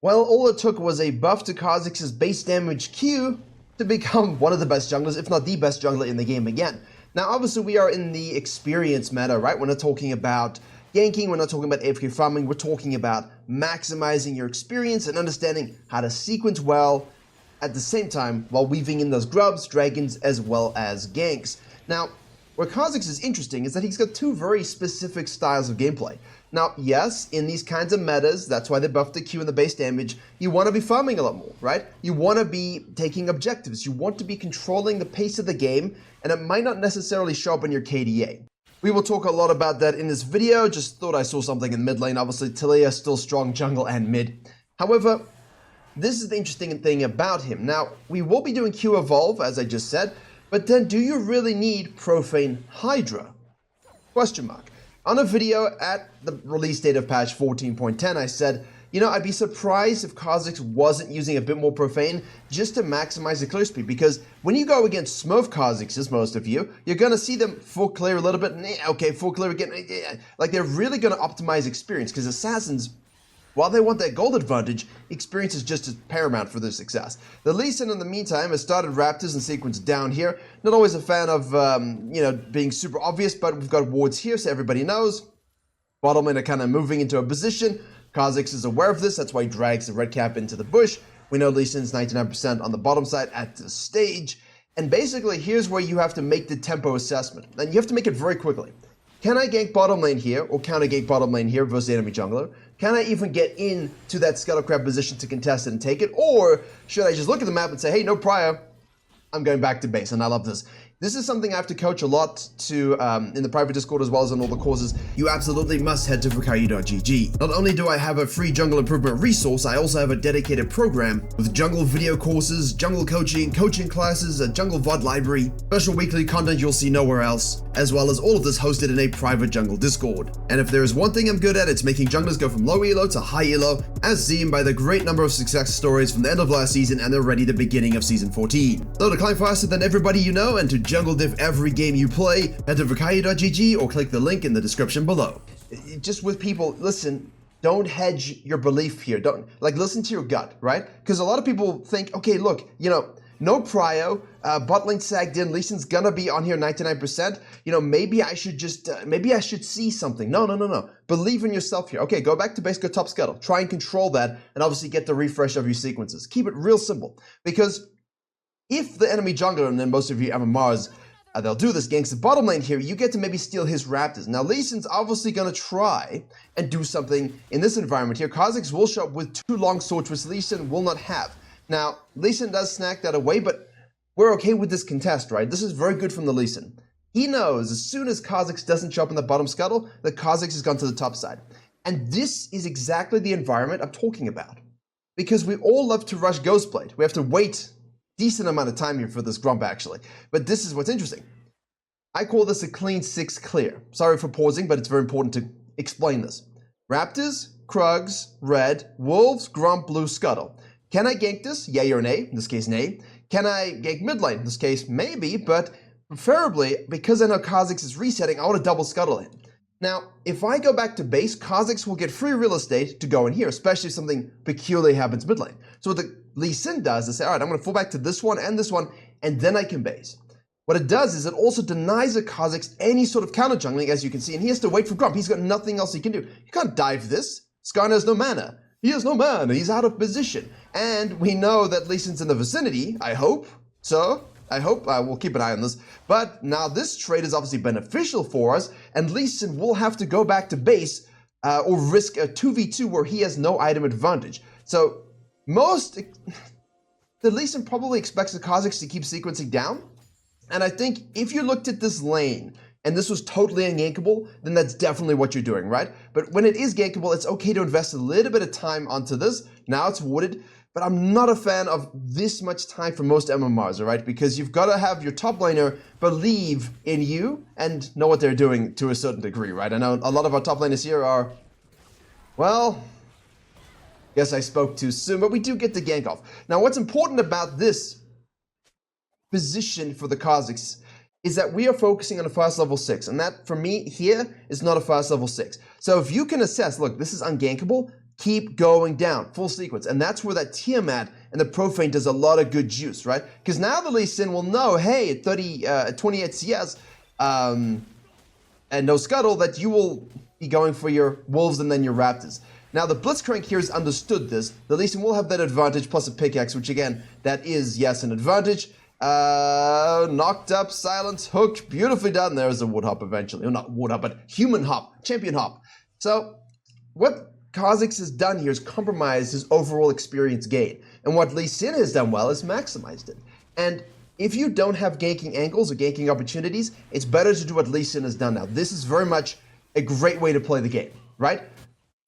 Well, all it took was a buff to KHA'ZIX's base damage Q to become one of the best junglers, if not the best jungler in the game again. Now, obviously, we are in the experience meta, right? We're not talking about ganking, we're not talking about AFK farming, we're talking about maximizing your experience and understanding how to sequence well at the same time while weaving in those grubs, dragons, as well as ganks. Now, where KHA'ZIX is interesting is that he's got two very specific styles of gameplay. Now, yes, in these kinds of metas, that's why they buffed the Q and the base damage, you want to be farming a lot more, right? You want to be taking objectives, you want to be controlling the pace of the game, and it might not necessarily show up in your KDA. We will talk a lot about that in this video, just thought I saw something in mid lane. Obviously, Talia still strong jungle and mid. However, this is the interesting thing about him. Now, we will be doing Q Evolve, as I just said, but then do you really need Profane Hydra? Question mark. On a video at the release date of patch 14.10, I said, you know, I'd be surprised if KHA'ZIX wasn't using a bit more Profane just to maximize the clear speed, because when you go against Smurf KHA'ZIXs, most of you, you're going to see them full clear a little bit, okay, full clear again, like they're really going to optimize experience, because Assassins, while they want that gold advantage, experience is just as paramount for their success. The Lee Sin, in the meantime, has started Raptors and sequence down here. Not always a fan of, you know, being super obvious, but we've got wards here, so everybody knows. Bottom lane are kind of moving into a position. KHA'ZIX is aware of this, that's why he drags the red cap into the bush. We know Lee Sin's 99% on the bottom side at this stage. And basically, here's where you have to make the tempo assessment. And you have to make it very quickly. Can I gank bottom lane here, or counter gank bottom lane here versus the enemy jungler? Can I even get into that scuttle crab position to contest it and take it? Or should I just look at the map and say, hey, no prior, I'm going back to base, and I love this. This is something I have to coach a lot to in the private Discord as well as on all the courses. You absolutely must head to Virkayu.gg. Not only do I have a free jungle improvement resource, I also have a dedicated program with jungle video courses, jungle coaching classes, a jungle VOD library, special weekly content you'll see nowhere else, as well as all of this hosted in a private jungle Discord. And if there is one thing I'm good at, it's making junglers go from low elo to high elo, as seen by the great number of success stories from the end of last season and already the beginning of season 14. So to climb faster than everybody you know and to jungle diff every game you play, head to Virkayu.gg or click the link in the description below. Just with people, listen, don't hedge your belief here. Don't, like, listen to your gut, right? Because a lot of people think, okay, look, you know, no prio, bot lane sagged in, Lee Sin's gonna be on here 99%, you know, maybe I should just, maybe I should see something. No. Believe in yourself here. Okay, go back to base, go top scuttle. Try and control that, and obviously get the refresh of your sequences. Keep it real simple, because if the enemy jungler, and then most of you MMRs, they'll do this, ganks the bottom lane here, you get to maybe steal his Raptors. Now, Lee Sin's obviously going to try and do something in this environment here. KHA'ZIX will show up with two long swords, which Lee Sin will not have. Now, Lee Sin does snack that away, but we're okay with this contest, right? This is very good from the Lee Sin. He knows as soon as KHA'ZIX doesn't show up in the bottom scuttle, that KHA'ZIX has gone to the top side. And this is exactly the environment I'm talking about. Because we all love to rush Ghostblade. We have to wait decent amount of time here for this grump, actually. But this is what's interesting. I call this a clean 6 clear. Sorry for pausing, but it's very important to explain this. Raptors, Krugs, red, wolves, grump, blue, scuttle. Can I gank this? Yay or nay? In this case, nay. Can I gank mid lane? In this case, maybe, but preferably, because I know KHA'ZIX is resetting, I want to double scuttle in. Now, if I go back to base, KHA'ZIX will get free real estate to go in here, especially if something peculiar happens mid lane. So what the Lee Sin does is say, all right, I'm going to fall back to this one, and then I can base. What it does is it also denies a KHA'ZIX any sort of counter jungling, as you can see, and he has to wait for grump. He's got nothing else he can do. You can't dive this. Skarner has no mana. He has no mana. He's out of position. And we know that Lee Sin's in the vicinity, I hope. So, I hope we'll keep an eye on this. But now this trade is obviously beneficial for us, and Lee Sin will have to go back to base or risk a 2v2 where he has no item advantage. So, the Lee Sin probably expects the KHA'ZIX to keep sequencing down. And I think if you looked at this lane, and this was totally ungankable, then that's definitely what you're doing, right? But when it is gankable, it's okay to invest a little bit of time onto this. Now it's warded, but I'm not a fan of this much time for most MMRs, all right? Because you've got to have your top laner believe in you and know what they're doing to a certain degree, right? I know a lot of our top laners here are, well, guess I spoke too soon, but we do get the gank off. Now, what's important about this position for the KHA'ZIX is that we are focusing on a fast level 6, and that for me here is not a fast level 6. So if you can assess, look, this is ungankable, keep going down, full sequence. And that's where that Tiamat and the Profane does a lot of good juice, right? Because now the Lee Sin will know, hey, at 28 CS and no Scuttle, that you will be going for your Wolves and then your Raptors. Now the Blitzcrank here has understood this. The Lee Sin will have that advantage plus a pickaxe, which again, that is, yes, an advantage. Knocked up, silence, hooked, beautifully done. There's a wood hop eventually. Well, not wood hop, but human hop, champion hop. So what KHA'ZIX has done here is compromised his overall experience gain. And what Lee Sin has done well is maximized it. And if you don't have ganking angles or ganking opportunities, it's better to do what Lee Sin has done now. This is very much a great way to play the game, right?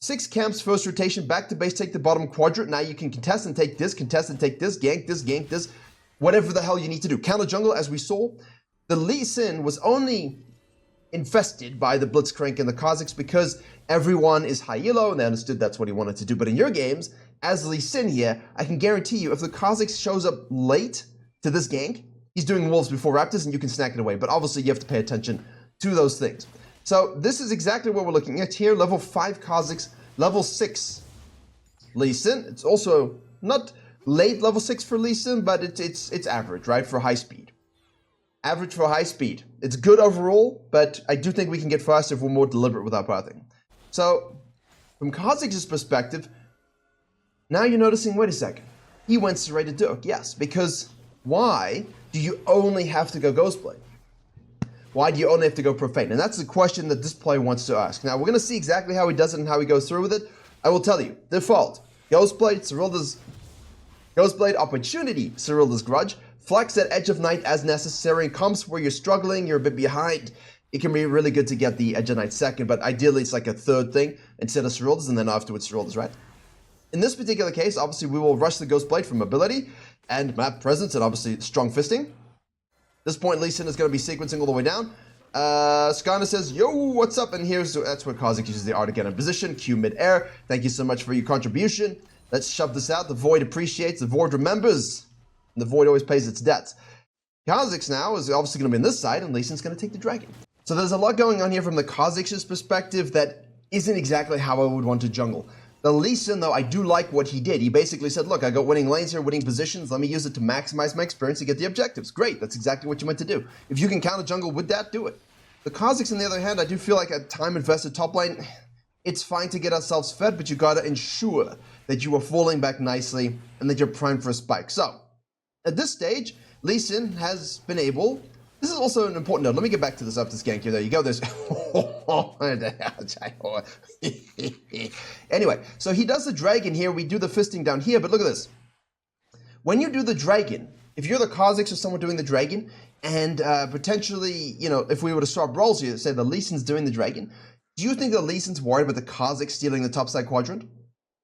6 camps, first rotation, back to base, take the bottom quadrant. Now you can contest and take this, gank this, whatever the hell you need to do. Counter jungle, as we saw, the Lee Sin was only infested by the Blitzcrank and the KHA'ZIX because everyone is high yellow and they understood that's what he wanted to do. But in your games, as Lee Sin here, I can guarantee you if the KHA'ZIX shows up late to this gank, he's doing Wolves before Raptors and you can snack it away. But obviously you have to pay attention to those things. So this is exactly what we're looking at here. Level 5 KHA'ZIX, level 6 Lee Sin. It's also not late level 6 for Lee Sin, but it's average, right, for high speed. Average for high speed. It's good overall, but I do think we can get faster if we're more deliberate with our pathing. So, from KHA'ZIX's perspective, now you're noticing, wait a second, he went serrated Dirk, yes, because why do you only have to go Ghostblade? Why do you only have to go Profane? And that's the question that this player wants to ask. Now, we're going to see exactly how he does it and how he goes through with it. I will tell you, default, Ghostblade, Cyrilda's Ghostblade opportunity, Cyrilda's Grudge, flex at Edge of Night as necessary, comps where you're struggling, you're a bit behind. It can be really good to get the Edge of Night second, but ideally it's like a third thing instead of Cyrilda's and then afterwards Cyrilda's, right? In this particular case, obviously we will rush the Ghostblade for mobility and map presence and obviously strong fisting. At this point, Lee Sin is going to be sequencing all the way down. Skarner says, yo, what's up? And that's where KHA'ZIX uses the art to get in position, Q mid-air. Thank you so much for your contribution. Let's shove this out. The Void appreciates, the Void remembers, and the Void always pays its debts. KHA'ZIX now is obviously going to be on this side, and Lee Sin's going to take the dragon. So there's a lot going on here from the KHA'ZIX's perspective that isn't exactly how I would want to jungle. The Lee Sin, though, I do like what he did. He basically said, look, I got winning lanes here, winning positions. Let me use it to maximize my experience to get the objectives. Great, that's exactly what you meant to do. If you can counter jungle with that, do it. The KHA'ZIX, on the other hand, I do feel like a time invested top lane, it's fine to get ourselves fed, but you gotta ensure that you are falling back nicely and that you're primed for a spike. So, at this stage, Lee Sin has been able... This is also an important note. Let me get back to this after this gank here. There you go. There's... Anyway, so he does the dragon here. We do the fisting down here, but look at this. When you do the dragon, if you're the KHA'ZIX or someone doing the dragon, and potentially, you know, if we were to swap roles here, say the Lee Sin's doing the dragon, do you think the Lee Sin's worried about the KHA'ZIX stealing the topside quadrant?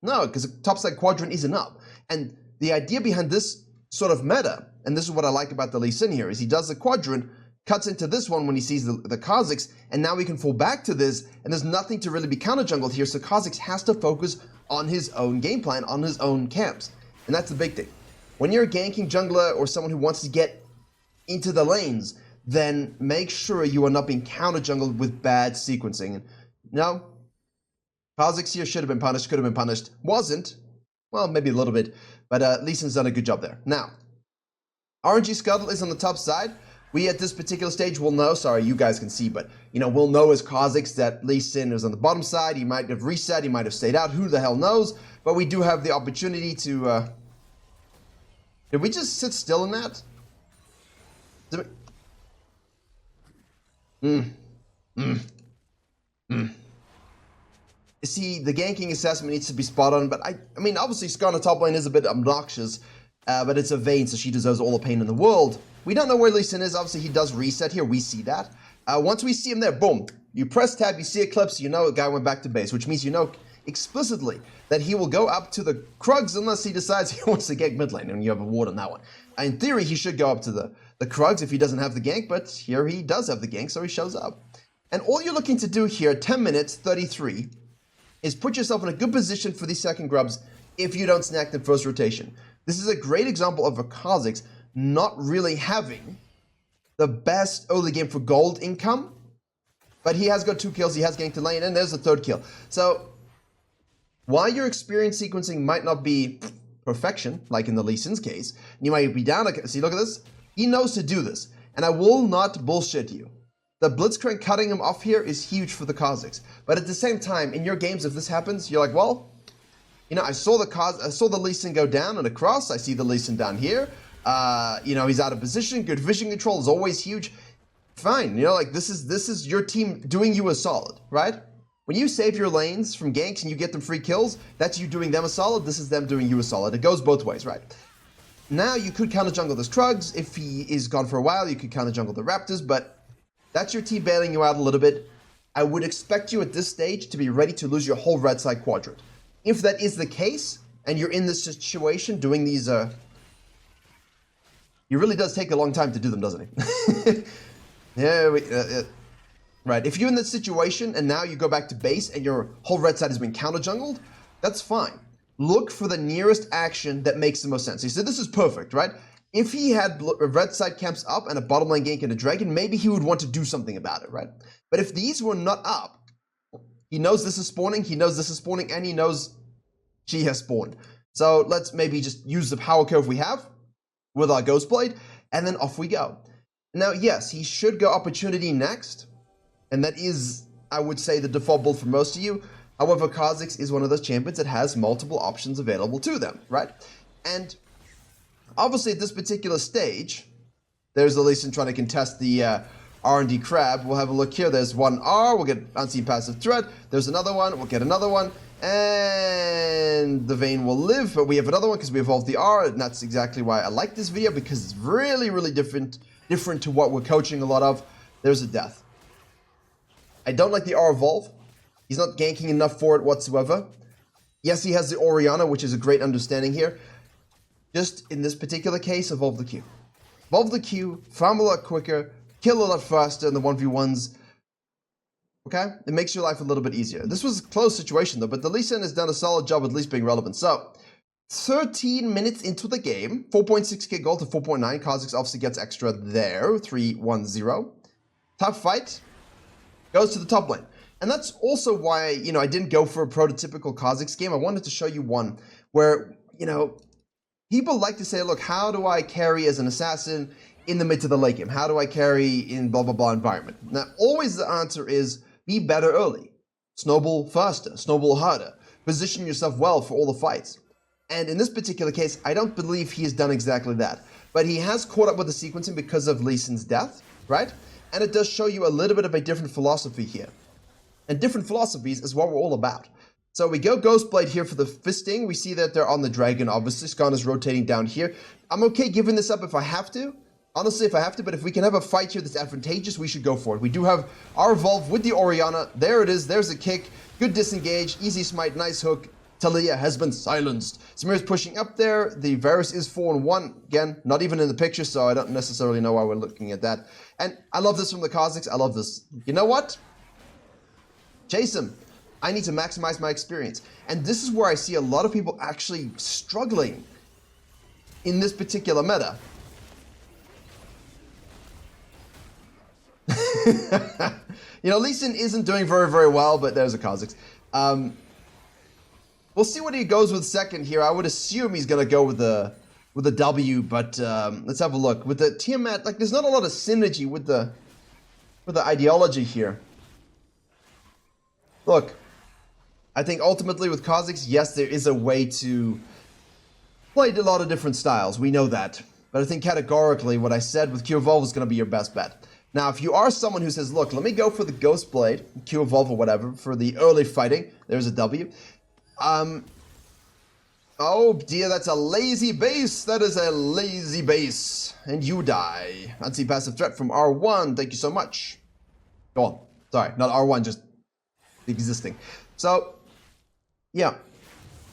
No, because the topside quadrant isn't up. And the idea behind this sort of meta, and this is what I like about the Lee Sin here, is he does the quadrant, cuts into this one when he sees the KHA'ZIX, and now we can fall back to this, and there's nothing to really be counter-jungled here, so KHA'ZIX has to focus on his own game plan, on his own camps. And that's the big thing. When you're a ganking jungler or someone who wants to get into the lanes, then make sure you are not being counter-jungled with bad sequencing. And no, KHA'ZIX here should have been punished, could have been punished, wasn't. Well, maybe a little bit, but Lee Sin's done a good job there. Now, RNG Scuttle is on the top side. We at this particular stage will know, sorry, you guys can see, but you know, we'll know as KHA'ZIX that Lee Sin is on the bottom side. He might have reset, he might have stayed out, who the hell knows? But we do have the opportunity to, did we just sit still in that? See, the ganking assessment needs to be spot on, but I mean, obviously Skarner top lane is a bit obnoxious, but it's a Vayne, so she deserves all the pain in the world. We don't know where Lee Sin is. Obviously, he does reset here. We see that. Once we see him there, boom. You press tab, you see Eclipse, you know the guy went back to base, which means you know explicitly that he will go up to the Krugs unless he decides he wants to gank mid lane, and you have a ward on that one. In theory, he should go up to the Krugs if he doesn't have the gank, but here he does have the gank, so he shows up. And all you're looking to do here, 10 minutes, 33, is put yourself in a good position for these second grubs if you don't snack the first rotation. This is a great example of a KHA'ZIX not really having the best early game for gold income, but he has got 2 kills, he has ganked a lane, and there's the 3rd kill. So, while your experience sequencing might not be perfection, like in the Lee Sin's case, you might be down, see, look at this, he knows to do this, and I will not bullshit you. The Blitzcrank cutting him off here is huge for the KHA'ZIX, but at the same time, in your games, if this happens, you're like, well, you know, I saw the Lee Sin go down and across, I see the Lee Sin down here, you know, he's out of position, good vision control is always huge, fine, you know, like, this is your team doing you a solid, right? When you save your lanes from ganks and you get them free kills, that's you doing them a solid, this is them doing you a solid. It goes both ways, right? Now, you could counter jungle this Krugs. If he is gone for a while, you could counter jungle the Raptors, but that's your team bailing you out a little bit. I would expect you at this stage to be ready to lose your whole red side quadrant. If that is the case, and you're in this situation doing these, it really does take a long time to do them, doesn't it? Yeah, right, if you're in this situation and now you go back to base and your whole red side has been counter-jungled, that's fine. Look for the nearest action that makes the most sense. You said this is perfect, right? If he had red side camps up and a bottom lane gank and a dragon, maybe he would want to do something about it, right? But if these were not up, he knows this is spawning, he knows this is spawning, and he knows she has spawned. So let's maybe just use the power curve we have with our Ghostblade, and then off we go. Now, yes, he should go opportunity next, and that is, I would say, the default build for most of you. However, KHA'ZIX is one of those champions that has multiple options available to them, right? And obviously at this particular stage, there's the Lee Sin trying to contest the R&D crab. We'll have a look here. There's one R, we'll get unseen passive threat. There's another one, we'll get another one. And the Vayne will live, but we have another one because we evolved the R, and that's exactly why I like this video, because it's really, really different to what we're coaching a lot of. There's a death. I don't like the R evolve. He's not ganking enough for it whatsoever. Yes, he has the Orianna, which is a great understanding here. Just in this particular case, evolve the Q. Evolve the Q, farm a lot quicker, kill a lot faster in the 1v1s. Okay? It makes your life a little bit easier. This was a close situation though, but the Lee Sin has done a solid job at least being relevant. So, 13 minutes into the game, 4.6k gold to 4.9. KHA'ZIX obviously gets extra there, 3-1-0. Tough fight. Goes to the top lane. And that's also why, you know, I didn't go for a prototypical KHA'ZIX game. I wanted to show you one where, you know, people like to say, look, how do I carry as an assassin in the mid to the late game? How do I carry in blah, blah, blah environment? Now, always the answer is be better early. Snowball faster, snowball harder. Position yourself well for all the fights. And in this particular case, I don't believe he has done exactly that. But he has caught up with the sequencing because of Lee Sin's death, right? And it does show you a little bit of a different philosophy here. And different philosophies is what we're all about. So we go Ghostblade here for the fisting. We see that they're on the dragon, obviously. Skarn is rotating down here. I'm okay giving this up if I have to. Honestly, if I have to, but if we can have a fight here that's advantageous, we should go for it. We do have our evolve with the Orianna. There it is. There's a kick. Good disengage. Easy smite. Nice hook. Talia has been silenced. Samir's pushing up there. The Varus is 4-1. Again, not even in the picture, so I don't necessarily know why we're looking at that. And I love this from the KHA'ZIX. I love this. You know what? Chase him. I need to maximize my experience. And this is where I see a lot of people actually struggling in this particular meta. You know, Lee Sin isn't doing very, very well, but there's a KHA'ZIX. We'll see what he goes with second here. I would assume he's going to go with the W, but let's have a look. With the Tiamat, like, there's not a lot of synergy with the ideology here. Look, I think ultimately with KHA'ZIX, yes, there is a way to play a lot of different styles. We know that. But I think categorically what I said with Q Evolve is going to be your best bet. Now, if you are someone who says, look, let me go for the Ghostblade, Q Evolve or whatever, for the early fighting, there's a W. Oh dear, that's a lazy base. That is a lazy base. And you die. Unseen passive threat from R1. Thank you so much. Go on. Sorry, not R1, just existing. So, yeah.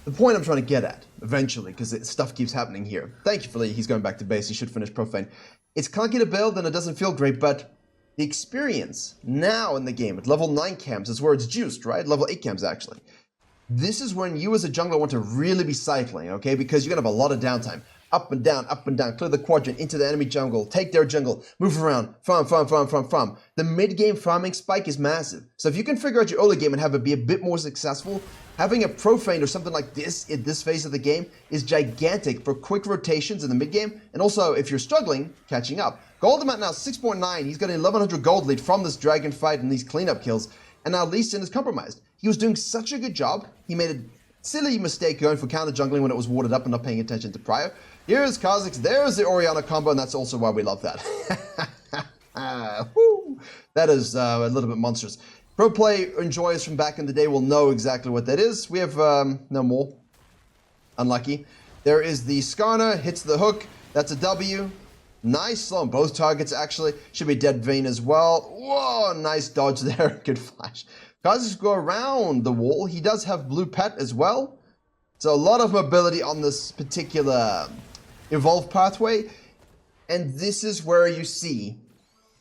The point I'm trying to get at, eventually, because stuff keeps happening here. Thankfully, he's going back to base. He should finish Profane. It's clunky to build and it doesn't feel great, but the experience now in the game at level 9 camps is where it's juiced, right? Level 8 camps, actually. This is when you as a jungler want to really be cycling, okay? Because you're going to have a lot of downtime. up and down, clear the quadrant into the enemy jungle, take their jungle, move around, farm. The mid-game farming spike is massive. So if you can figure out your early game and have it be a bit more successful, having a profane or something like this in this phase of the game is gigantic for quick rotations in the mid-game, and also, if you're struggling, catching up. Goldemount now 6.9, he's got an 1100 gold lead from this dragon fight and these cleanup kills, and now Lee Sin is compromised. He was doing such a good job, he made a silly mistake going for counter jungling when it was warded up and not paying attention to prior. Here's KHA'ZIX, there's the Orianna combo, and that's also why we love that. Woo. That is a little bit monstrous. Pro play enjoyers from back in the day will know exactly what that is. We have no more. Unlucky. There is the Skarner, hits the hook, that's a W. Nice slow on both targets, actually. Should be dead Vayne as well. Whoa, nice dodge there, good flash. KHA'ZIX go around the wall. He does have blue pet as well. So a lot of mobility on this particular evolve pathway. And this is where you see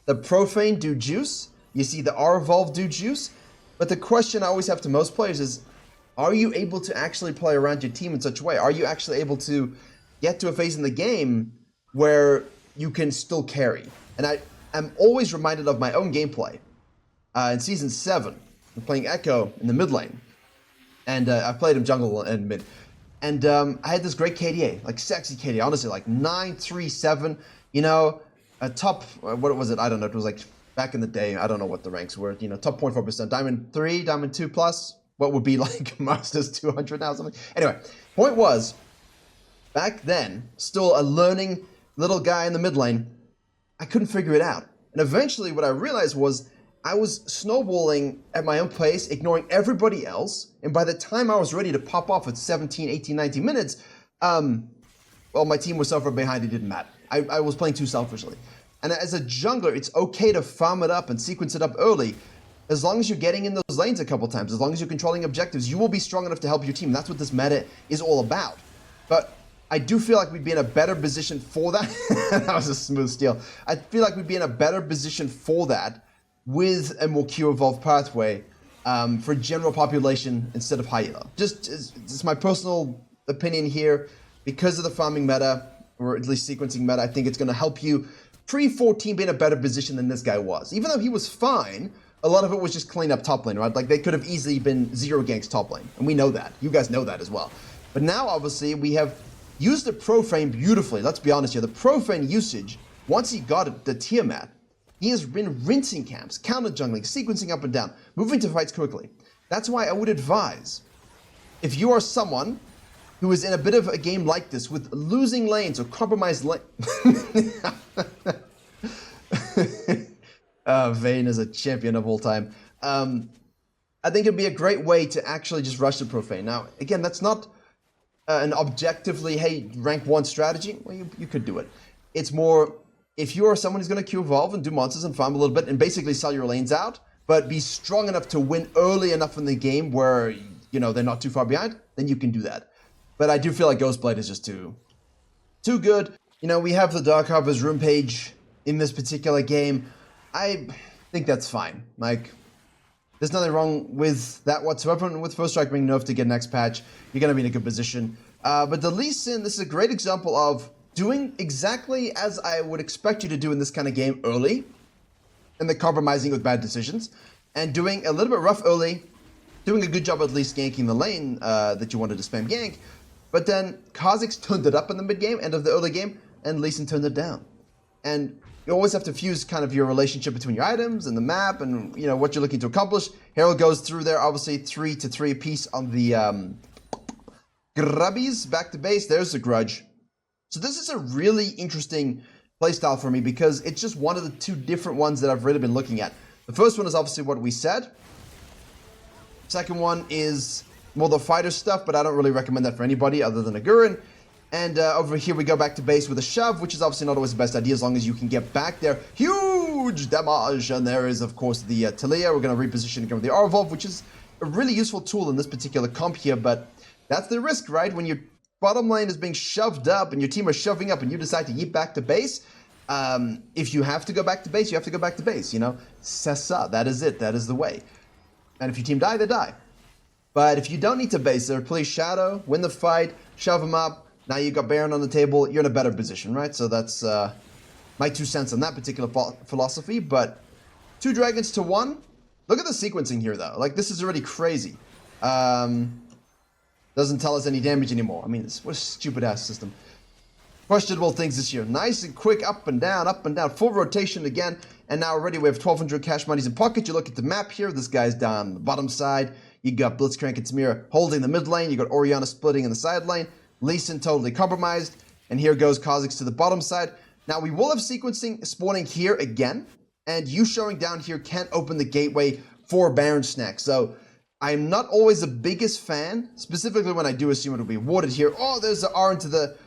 the profane do juice. You see the R-Evolve do juice. But the question I always have to most players is, are you able to actually play around your team in such a way? Are you actually able to get to a phase in the game where you can still carry? And I am always reminded of my own gameplay. In Season 7, I'm playing Echo in the mid lane. And I played him jungle and mid. And I had this great KDA, like sexy KDA, honestly, like 937, you know, a top, what was it? I don't know. It was like back in the day, I don't know what the ranks were, you know, top 0.4%, Diamond 3, Diamond 2 plus, what would be like Masters 200 now, something. Anyway, point was, back then, still a learning little guy in the mid lane, I couldn't figure it out. And eventually what I realized was I was snowballing at my own pace, ignoring everybody else. And by the time I was ready to pop off at 17, 18, 19 minutes, well, my team was so far behind, it didn't matter. I was playing too selfishly. And as a jungler, it's okay to farm it up and sequence it up early. As long as you're getting in those lanes a couple times, as long as you're controlling objectives, you will be strong enough to help your team. That's what this meta is all about. But I do feel like we'd be in a better position for that. That was a smooth steal. I feel like we'd be in a better position for that with a more Q-evolved pathway for general population instead of high elo. Just my personal opinion here. Because of the farming meta, or at least sequencing meta, I think it's going to help you pre-14 be in a better position than this guy was. Even though he was fine, a lot of it was just clean up top lane, right? Like, they could have easily been 0 ganks top lane, and we know that. You guys know that as well. But now, obviously, we have used the profane beautifully. Let's be honest here. The profane usage, once he got it, the Tiamat, he has been rinsing camps, counter jungling, sequencing up and down, moving to fights quickly. That's why I would advise, if you are someone who is in a bit of a game like this with losing lanes or compromised lane. Vayne is a champion of all time. I think it'd be a great way to actually just rush the profane. Now, again, that's not an objectively, hey, rank 1 strategy. Well, you could do it. It's more, if you are someone who's going to Q-evolve and do monsters and farm a little bit and basically sell your lanes out, but be strong enough to win early enough in the game where, you know, they're not too far behind, then you can do that. But I do feel like Ghostblade is just too good. You know, we have the Dark Harbor's room page in this particular game. I think that's fine. Like, there's nothing wrong with that whatsoever. And with First Strike being nerfed to get next patch, you're going to be in a good position. But the Lee Sin, this is a great example of doing exactly as I would expect you to do in this kind of game early, and then compromising with bad decisions, and doing a little bit rough early, doing a good job at least ganking the lane that you wanted to spam gank. But then KHA'ZIX turned it up in the mid-game, end of the early game, and Lee Sin turned it down. And you always have to fuse kind of your relationship between your items and the map and, you know, what you're looking to accomplish. Herald goes through there, obviously 3 to 3 apiece on the Grubbies. Back to base, there's the Grudge. So this is a really interesting playstyle for me because it's just one of the 2 different ones that I've really been looking at. The first one is obviously what we said. Second one is more the fighter stuff, but I don't really recommend that for anybody other than a Gurren. And over here we go back to base with a shove, which is obviously not always the best idea as long as you can get back there. Huge damage! And there is, of course, the Talia. We're going to reposition again with the R-Evolve, which is a really useful tool in this particular comp here, but that's the risk, right? When your bottom lane is being shoved up and your team are shoving up and you decide to yeet back to base, if you have to go back to base, you have to go back to base, you know? C'est ça. That is it. That is the way. And if your team die, they die. But if you don't need to base there, play Shadow, win the fight, shove them up, Now you got Baron on the table, you're in a better position, right? So that's my 2 cents on that particular philosophy. But 2 dragons to 1. Look at the sequencing here, though. Like, this is already crazy. Doesn't tell us any damage anymore. I mean, what a stupid-ass system. Questionable things this year. Nice and quick, up and down, full rotation again. And now already we have 1,200 cash monies in pocket. You look at the map here. This guy's down the bottom side. You got Blitzcrank and Tamira holding the mid lane. You got Orianna splitting in the side lane. Lee Sin totally compromised. And here goes KHA'ZIX to the bottom side. Now we will have sequencing spawning here again. And you showing down here can open the gateway for Baron Snack. So I'm not always the biggest fan, specifically when I do assume it'll be warded here. Oh, there's the R into the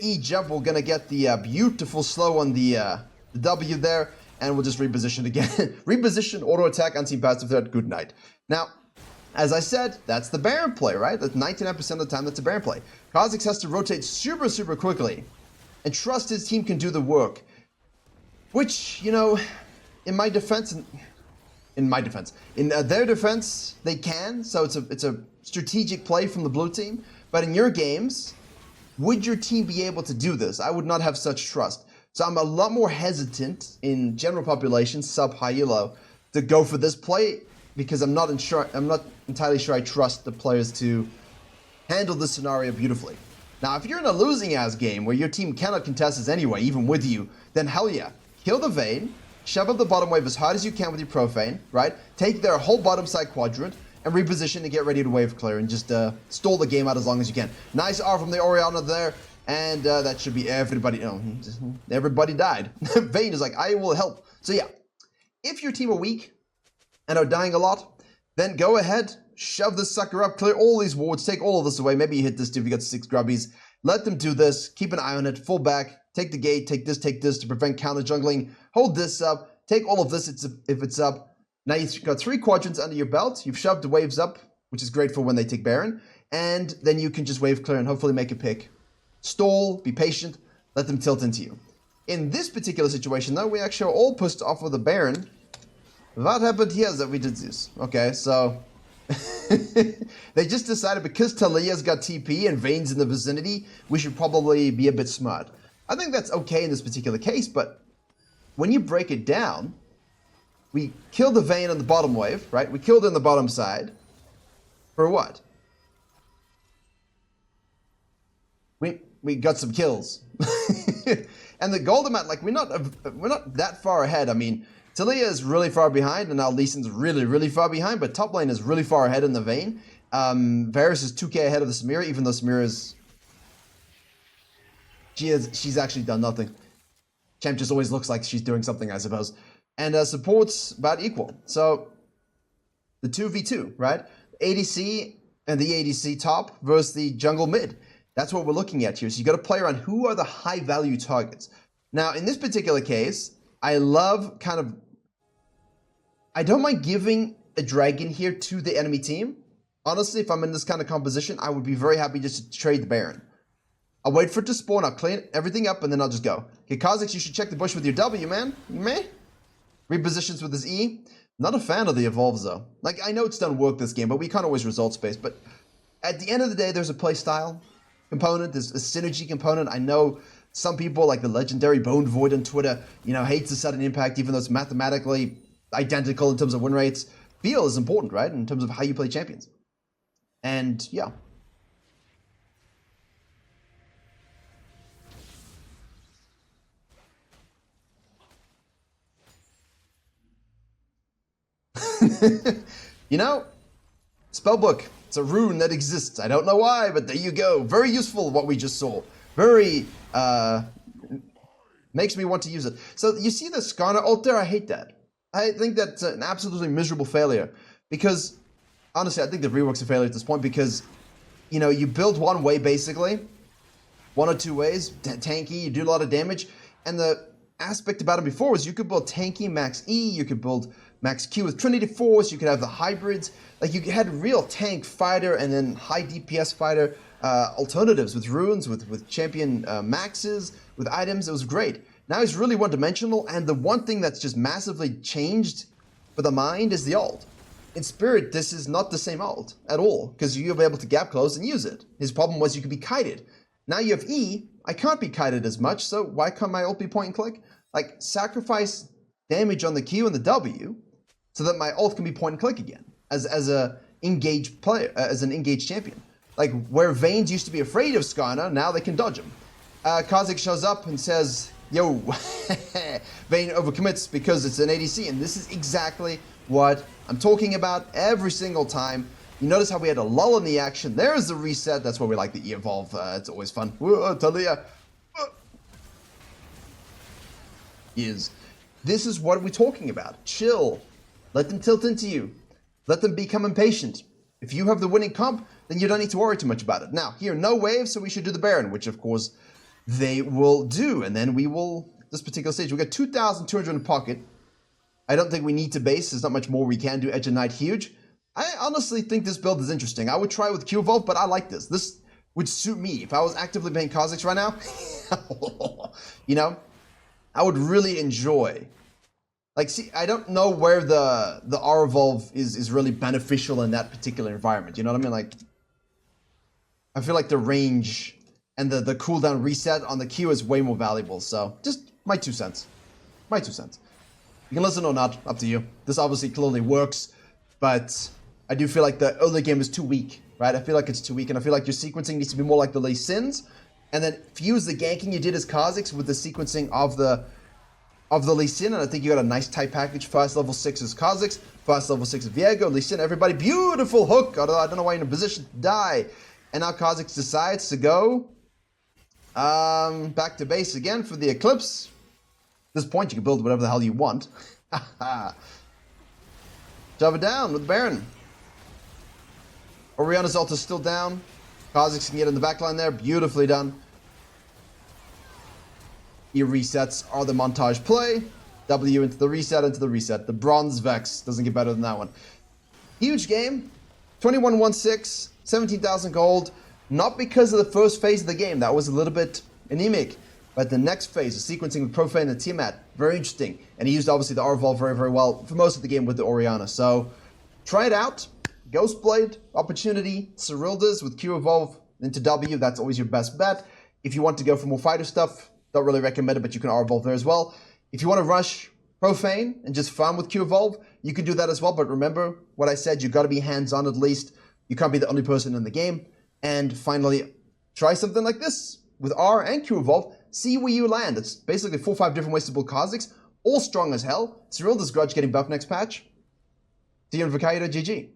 E jump. We're going to get the beautiful slow on the W there. And we'll just reposition again. Reposition, auto attack, unseen passive threat, good night. Now, as I said, that's the Baron play, right? That's 99% of the time that's a Baron play. KHA'ZIX has to rotate super, super quickly and trust his team can do the work. Which, you know, in their defense, they can. So it's a strategic play from the blue team. But in your games, would your team be able to do this? I would not have such trust. So I'm a lot more hesitant in general population, sub, high, low, to go for this play because I'm not entirely sure I trust the players to handle this scenario beautifully. Now, if you're in a losing ass game where your team cannot contest this anyway, even with you, then hell yeah, kill the Vayne, shove up the bottom wave as hard as you can with your Profane, right? Take their whole bottom side quadrant and reposition to get ready to wave clear and just stall the game out as long as you can. Nice R from the Orianna there. And that should be everybody. No, everybody died. Vayne is like, I will help. So yeah, if your team are weak and are dying a lot, then go ahead, shove this sucker up, clear all these wards, take all of this away. Maybe you hit this too if you got 6 grubbies. Let them do this. Keep an eye on it. Full back. Take the gate. Take this to prevent counter jungling. Hold this up. Take all of this if it's up. Now you've got 3 quadrants under your belt. You've shoved the waves up, which is great for when they take Baron. And then you can just wave clear and hopefully make a pick. Stall, be patient, let them tilt into you. In this particular situation, though, we actually are all pushed off of the Baron. What happened here is that we did this. Okay, so they just decided because Talia's got TP and Vayne's in the vicinity, we should probably be a bit smart. I think that's okay in this particular case, but when you break it down, we killed the Vayne on the bottom wave, right? We killed it on the bottom side. For what? We got some kills. And the Golden Mat, like, we're not that far ahead. I mean, Talia is really far behind, and now Lee Sin's really, really far behind, but top lane is really far ahead in the Vayne. Varus is 2k ahead of the Samira, even though Samira is... She's actually done nothing. Champ just always looks like she's doing something, I suppose. And support's about equal. So, the 2v2, right? ADC and the ADC top versus the jungle mid. That's what we're looking at here. So you got to play around who are the high value targets. Now, in this particular case, I don't mind giving a dragon here to the enemy team. Honestly, if I'm in this kind of composition, I would be very happy just to trade the Baron. I'll wait for it to spawn, I'll clean everything up, and then I'll just go. Okay, KHA'ZIX, you should check the bush with your W, man. Meh. Repositions with his E. Not a fan of the evolves, though. Like, I know it's done work this game, but we can't always result-based. But at the end of the day, there's a play style component, there's a synergy component. I know some people, like the legendary Bone Void on Twitter, you know, hates the sudden impact, even though it's mathematically identical in terms of win rates. Feel is important, right, in terms of how you play champions. And, yeah. You know, spellbook. It's a rune that exists. I don't know why, but there you go. Very useful, what we just saw. Very, makes me want to use it. So you see the Skarner ult there? I hate that. I think that's an absolutely miserable failure. Because, honestly, I think the rework's a failure at this point because, you know, you build one way, basically. 1 or 2 ways. Tanky, you do a lot of damage. And the aspect about it before was you could build tanky, max E, you could build max Q with Trinity Force, you could have the hybrids, like you had real tank fighter and then high DPS fighter alternatives with runes, with champion maxes, with items. It was great. Now it's really one-dimensional, and the one thing that's just massively changed for the mind is the ult. In Spirit, this is not the same ult at all, because you'll be able to gap close and use it. His problem was you could be kited. Now you have E, I can't be kited as much, so why can't my ult be point and click? Like, sacrifice damage on the Q and the W so that my ult can be point and click again as a engaged player, as an engaged champion. Like, where Vayne's used to be afraid of Skarner, now they can dodge him. KHA'ZIX shows up and says, yo, Vayne overcommits because it's an ADC, and this is exactly what I'm talking about every single time. You notice how we had a lull in the action. There's the reset. That's why we like the E-Evolve. It's always fun. Whoa, Talia. This is what we're talking about. Chill. Let them tilt into you. Let them become impatient. If you have the winning comp, then you don't need to worry too much about it. Now, here, no waves, so we should do the Baron, which, of course, they will do. And then we will, this particular stage, we got 2,200 in pocket. I don't think we need to base. There's not much more we can do. Edge of Night, huge. I honestly think this build is interesting. I would try it with Q-Evolve, but I like this. This would suit me. If I was actively playing KHA'ZIX right now, you know, I would really enjoy. Like, see, I don't know where the R-Evolve is really beneficial in that particular environment. You know what I mean? Like, I feel like the range and the cooldown reset on the Q is way more valuable. So, just my 2 cents. My 2 cents. You can listen or not, up to you. This obviously clearly works, but I do feel like the early game is too weak, right? I feel like it's too weak, and I feel like your sequencing needs to be more like the Lee Sins, and then fuse the ganking you did as KHA'ZIX with the sequencing of the Lee Sin, and I think you got a nice tight package. First level 6 is KHA'ZIX, first level 6 is Virkayu, Lee Sin, everybody. Beautiful hook, although I don't know why you're in a position to die. And now KHA'ZIX decides to go back to base again for the Eclipse. At this point, you can build whatever the hell you want. Shove it down with Baron. Orianna's ult is still down. KHA'ZIX can get in the backline there. Beautifully done. E resets are the montage play. W into the reset, into the reset. The Bronze Vex doesn't get better than that one. Huge game. 21-1-6, 17,000 gold. Not because of the first phase of the game. That was a little bit anemic. But the next phase, the sequencing with Profane and Tiamat, very interesting. And he used, obviously, the R-Evolve very, very well for most of the game with the Orianna. So, try it out. Ghostblade, Opportunity, Cyrilda's with Q-Evolve into W. That's always your best bet. If you want to go for more fighter stuff, don't really recommend it, but you can R-Evolve there as well. If you want to rush Profane and just farm with Q-Evolve, you can do that as well. But remember what I said, you got to be hands-on at least. You can't be the only person in the game. And finally, try something like this with R and Q-Evolve. See where you land. It's basically 4 or 5 different ways to build KHA'ZIX, all strong as hell. Cyrilda's Grudge getting buffed next patch. See you in Virkayu.gg.